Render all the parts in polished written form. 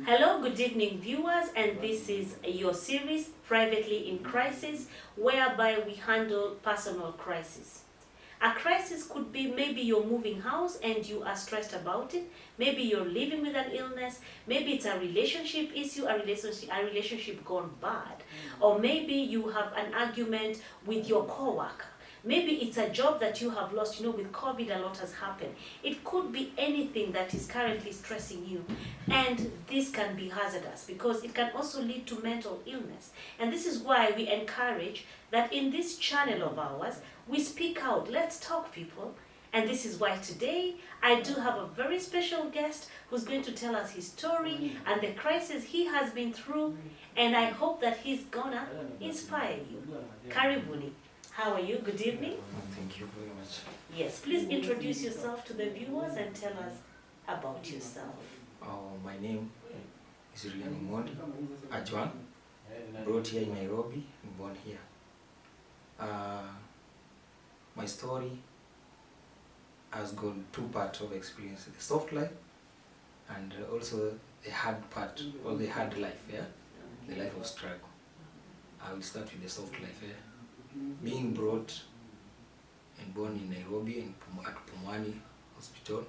Hello, good evening, viewers, and this is your series, Privately in Crisis, whereby we handle personal crisis. A crisis could be maybe you're moving house and you are stressed about it. Maybe you're living with an illness. Maybe it's a relationship issue, a relationship gone bad. Or maybe you have an argument with your coworker. Maybe it's a job that you have lost. With COVID, a lot has happened. It could be anything that is currently stressing you. And this can be hazardous because it can also lead to mental illness. And this is why we encourage that in this channel of ours, we speak out. Let's talk, people. And this is why today I do have a very special guest who's going to tell us his story and the crisis he has been through. And I hope that he's gonna inspire you. Karibuni. How are you? Good evening. Thank you very much. Yes, please introduce yourself to the viewers and tell us about yourself. My name is Reagan Omondi, Ajwan, brought here in Nairobi, born here. My story has got two parts of experience, the soft life and also the hard part, or the hard life, the life of struggle. I will start with the soft life. Being brought and born in Nairobi at Pumwani Hospital.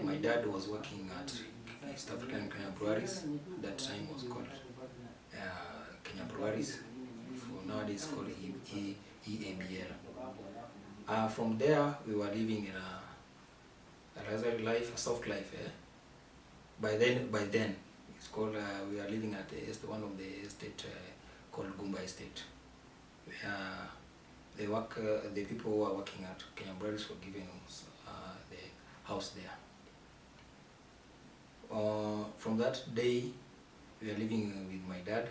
My dad was working at East African Kenya Breweries. That time was called Kenya Breweries. For nowadays called EABL. From there we were living in a luxury life, a soft life. By then it's called we are living at one of the estate called Gumba Estate. The people who are working at Kenya Breweries were giving us the house there. From that day, we are living with my dad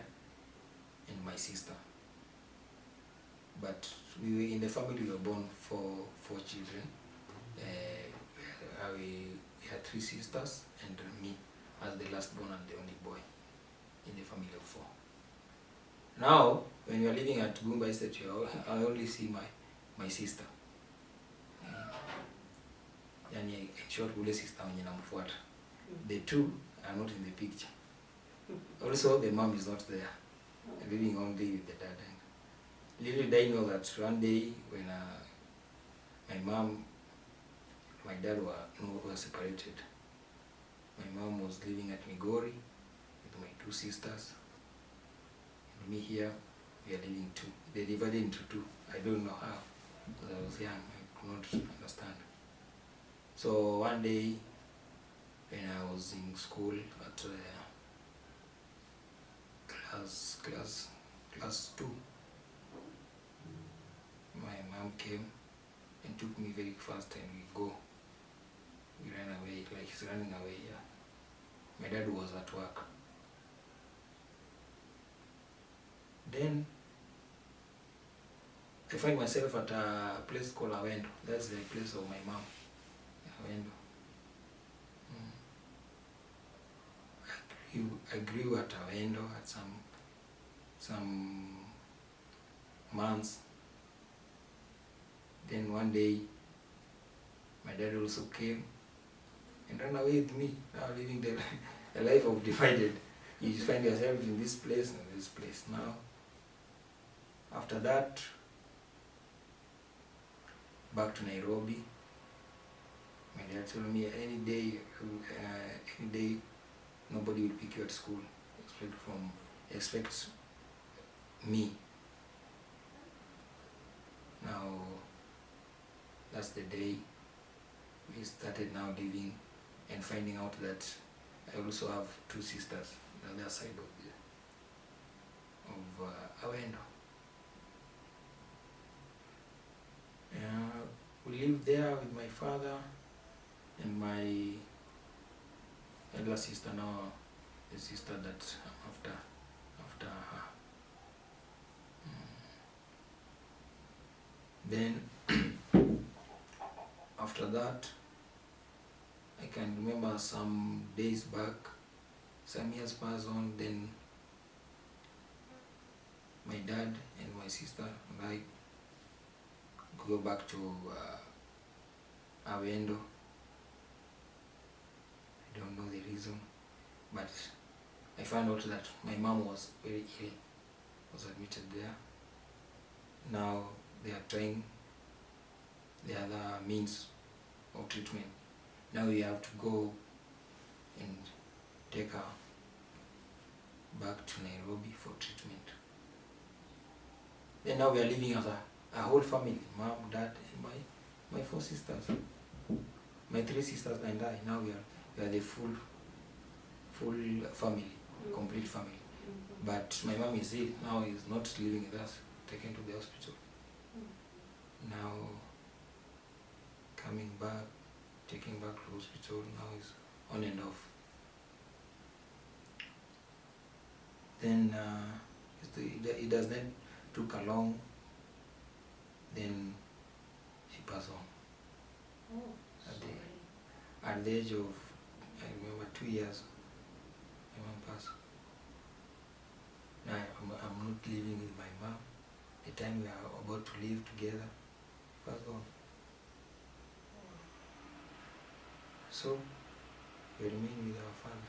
and my sister. But in the family we were born four children. We had 3 sisters and me as the last born and the only boy in the family of 4. Now, when you are living at Gumba Estate, I only see my sister. Yani, in short, ule sister wenye namfuata. The 2 are not in the picture. Also, the mom is not there. I'm living only with the dad. And little did I know that one day when my dad were separated. My mom was living at Migori with my 2 sisters. Me here, we are living 2. They divided into 2. I don't know how, because I was young, I could not understand. So one day, when I was in school at class 2, my mom came and took me very fast and we ran away, like he's running away. My dad was at work. Then I find myself at a place called Awendo. That's the place of my mom. Awendo. I grew at Awendo at some months. Then one day my dad also came and ran away with me. Now living the life of divided. You find yourself in this place and this place now. After that, back to Nairobi. My dad told me any day nobody will pick you at school. Expect me. Now that's the day we started now living and finding out that I also have 2 sisters on the other side of Awendo. We lived there with my father and my elder sister, now the sister that I'm after her. Then after that, I can remember some days back, some years passed on, then my dad and my sister and I go back to Awendo. I don't but I found out that my mom was very ill, was admitted there. Now they are trying the other means of treatment. Now we have to go and take her back to Nairobi for treatment. Then now we are living as a whole family, mom, dad, and my 4 sisters. My 3 sisters and I. Now we are the full family, complete family. But my mom is ill. Now is not living with us, taken to the hospital. Now coming back, taking back to the hospital, now is on and off. Then it does not took a long, then she passed on. At the age of, I remember, 2 years, my mom passed. Now I'm not living with my mom. The time we are about to live together, she passed on. So we remain with our father.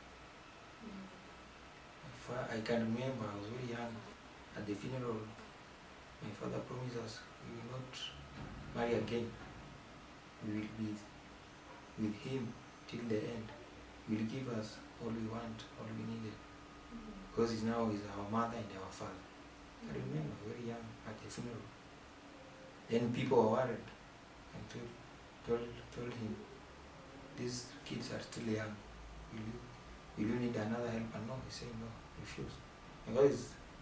I can remember I was very young. At the funeral, my father promised us we will not marry again. We will be with him till the end. He will give us all we want, all we needed. Because he now is our mother and our father. I remember very young at the funeral. Then people were worried and told him, these kids are still young. Will you need another helper? No, he said no, refuse.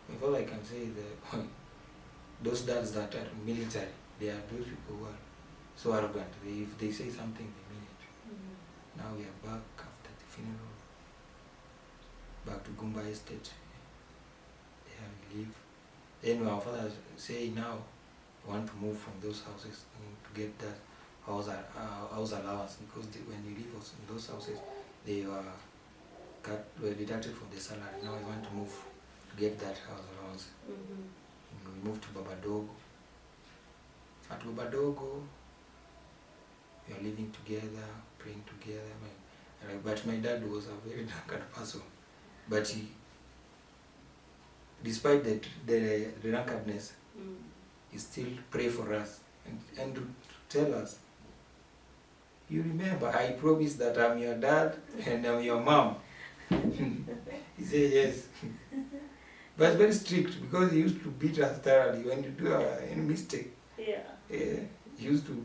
Because I can say that those dads that are military, they are those people who are so arrogant. If they say something, they mean it. Now we are back after the funeral, back to Gumba Estate. There we live. Then our father say now we want to move from those houses to get that house allowance, because when you live in those houses, they were deducted from the salary. Now we want to move to get that house allowance. We moved to Babadogo. At Babadogo, we are living together, praying together. But my dad was a very drunkard person. But despite the drunkardness, he still pray for us and tell us, you remember, I promised that I'm your dad and I'm your mom. He said yes. But very strict, because he used to beat us thoroughly when you do any mistake. Yeah. He used to,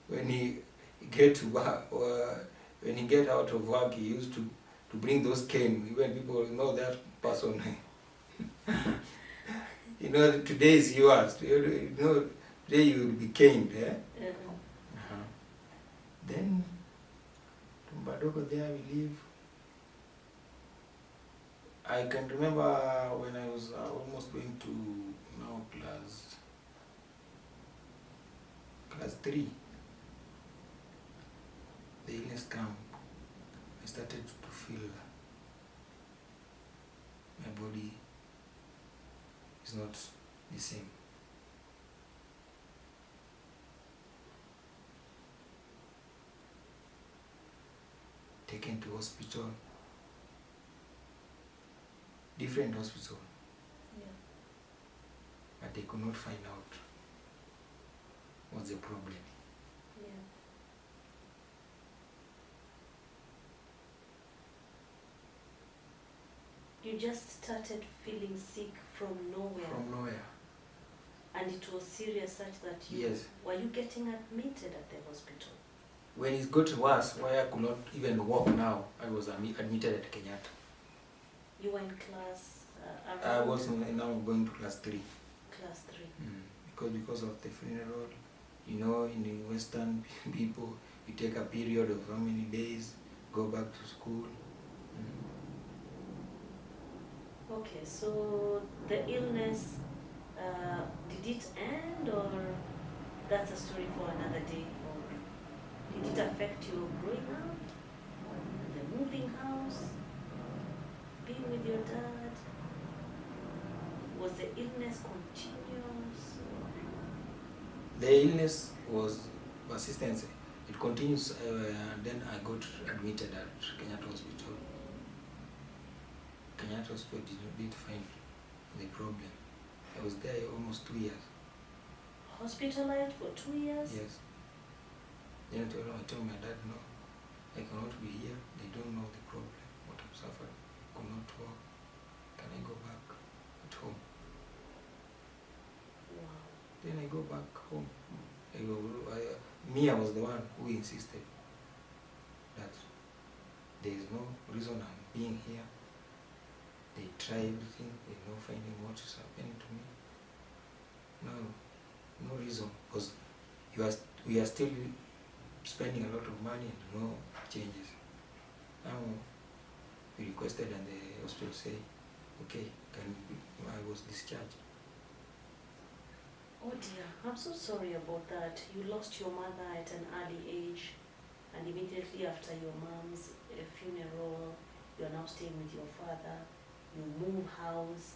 when he get to work, or when he get out of work, he used to bring those cane. When people know that person, you know, today is yours. You know, today you will be caned. Yeah? Then, to Badogo, there we live. I can remember when I was almost going to now class 3. The illness came. I started to feel my body is not the same. Taken to hospital, different hospital, but they could not find out what's the problem. You just started feeling sick from nowhere. From nowhere. And it was serious such that you... Yes. Were you getting admitted at the hospital? When it got worse, where I could not even walk now, I was admitted at Kenyatta. You were in class... I was now going to class 3. Class 3. Because of the funeral, you know, in the Western people, you take a period of how many days, go back to school. Okay, so the illness, did it end, or that's a story for another day? Or did it affect your growing up, the moving house, being with your dad? Was the illness continuous? The illness was persistent. It continues, and then I got admitted at Kenyatta Hospital. Kenyatta Hospital did find the problem. I was there almost 2 years. Hospitalized for 2 years? Yes. Then I told my dad, no, I cannot be here. They don't know the problem, what I'm suffering. I could not work. Can I go back at home? Wow. Then I go back home. I was the one who insisted that there is no reason I'm being here. They try everything, they're not finding what is happening to me. No reason, because we are still spending a lot of money and no changes. Now we requested and the hospital say, okay, I was discharged. Oh dear, I'm so sorry about that. You lost your mother at an early age, and immediately after your mom's funeral, you're now staying with your father, you move house,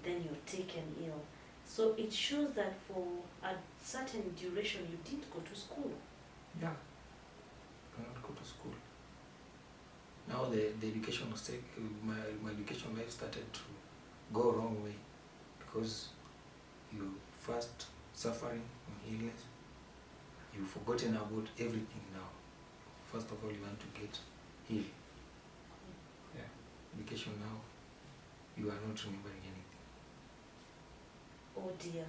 then you're taken ill. So it shows that for a certain duration you didn't go to school. Yeah, cannot go to school. Now the education was my education life started to go wrong way, because you first suffering from illness, you've forgotten about everything now. First of all, you want to get healed. Yeah. Education now, you are not remembering anything. Oh dear,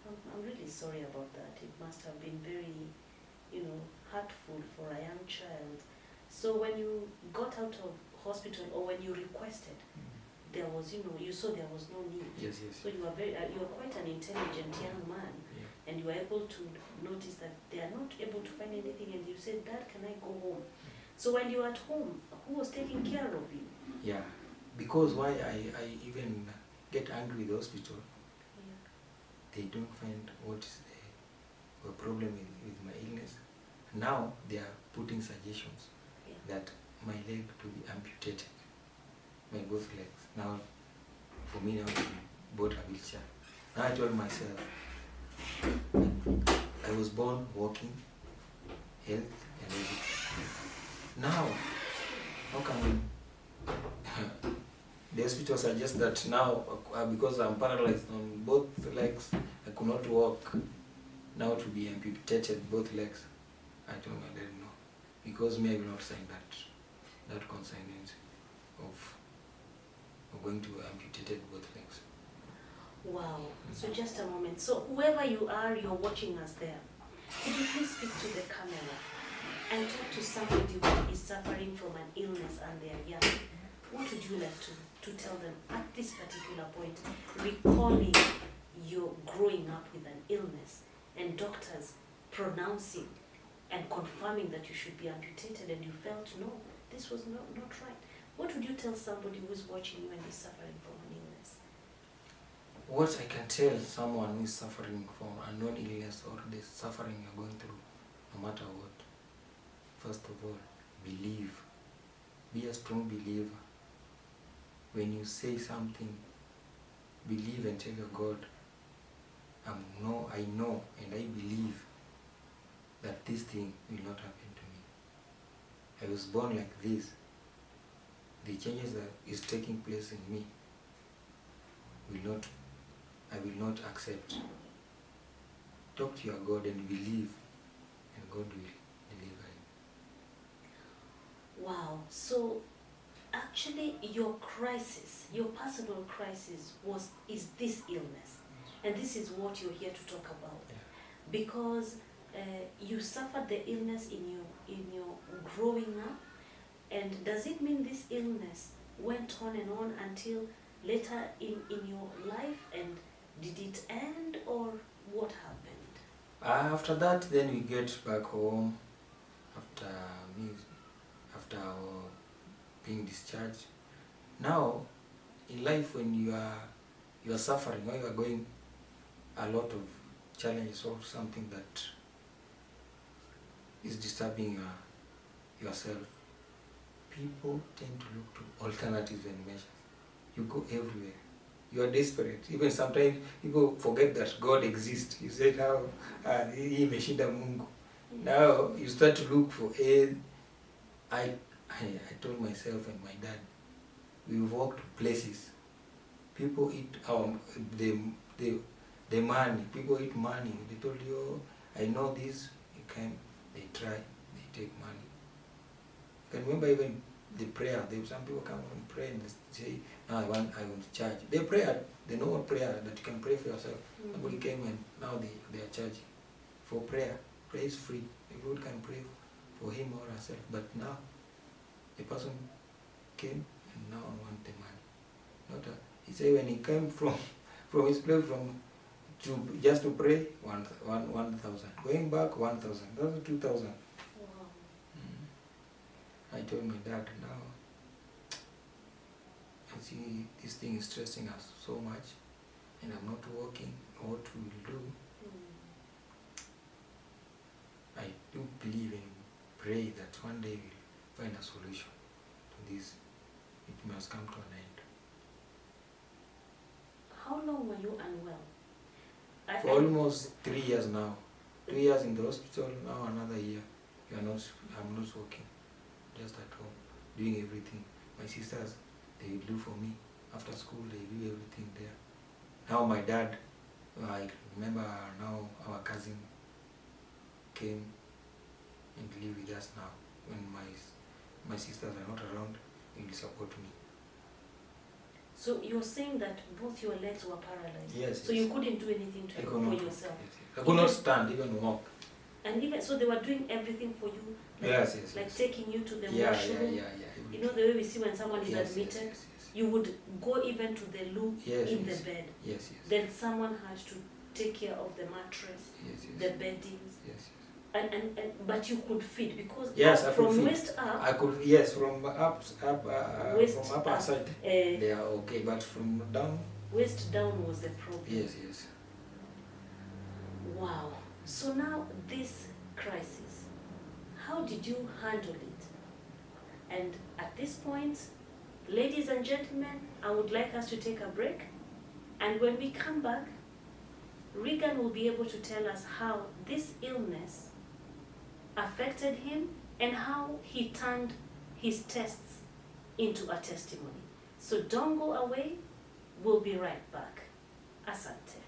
I'm really sorry about that. It must have been very, hurtful for a young child. So when you got out of hospital, or when you requested, there was, you saw there was no need. Yes. So you are quite an intelligent young man, Yeah. and you were able to notice that they are not able to find anything, and you said, Dad, can I go home? So when you were at home, who was taking care of you? Yeah, because why I even get angry with the hospital, they don't find what is the problem with my illness. Now they are putting suggestions that my leg to be amputated, my both legs. Now, for me now to bought a wheelchair. Now I told myself, I was born walking, health and everything. Now, how come the hospital suggests that now, because I'm paralyzed on both legs, I could not walk, now to be amputated both legs? I told my dad no, because me I will not sign that consignment of going to amputated both legs. Wow. So just a moment. So whoever you are, you're watching us there. Could you please speak to the camera and talk to somebody who is suffering from an illness and they are young? What would you like to tell them at this particular point, recalling your growing up with an illness and doctors pronouncing and confirming that you should be amputated, and you felt, no, this was not right? What would you tell somebody who is watching you and is suffering from an illness? What I can tell someone who is suffering from a known illness or the suffering you're going through, no matter what, first of all, believe. Be a strong believer. When you say something, believe and tell your God, I know and I believe that this thing will not happen to me. I was born like this. The changes that is taking place in me I will not accept. Talk to your God and believe, and God will deliver you. Wow. So actually your crisis, your personal crisis is this illness. And this is what you're here to talk about. Yeah. Because you suffered the illness in your growing up, and does it mean this illness went on and on until later in your life, and did it end, or what happened? After that, then we get back home after being discharged. Now, in life, when you are suffering, when you are going a lot of challenges or something that is disturbing yourself, people tend to look to alternatives and measures. You go everywhere. You are desperate. Even sometimes people forget that God exists. You say now, hii imeshinda Mungu. Now you start to look for aid. I told myself and my dad, we walk to places. People eat the money. People eat money. They told you, oh, I know this. You came, they try, they take money. I can remember even the prayer. Some people come and pray and they say, no, I want to charge. They pray, they know a prayer that you can pray for yourself. Somebody came and now they are charging for prayer. Prayer is free. Everyone can pray for him or herself. But now, the person came and now I want the money. He said when he came from his place just to pray, 1,000. Going back, 1,000. That was 2,000. Wow. I told my dad, now I see this thing is stressing us so much and I'm not working. What we will do? I do believe and pray that one day we'll find a solution to this. It must come to an end. How long were you unwell? For almost 3 years now. 2 years in the hospital, now another year. I'm not working. Just at home, doing everything. My sisters, they do for me. After school, they do everything there. Now my dad, I remember now our cousin came and live with us now. When my sisters are not around, he will support me. So you're saying that both your legs were paralyzed? Yes. So you couldn't do anything for yourself? Yes. I could not stand, even walk. And even so, they were doing everything for you? Like, Yes. Like taking you to the washroom? Yeah. You know the way we see when someone is admitted? Yes. You would go even to the loo in the bed. Yes. Then someone has to take care of the mattress, the beddings. Yes. But you could feed because from waist up. I could from up from upper side they are okay, but from down. Waist down was the problem. Yes. Wow. So now this crisis, how did you handle it? And at this point, ladies and gentlemen, I would like us to take a break. And when we come back, Reagan will be able to tell us how this illness affected him and how he turned his tests into a testimony. So don't go away. We'll be right back. Asante.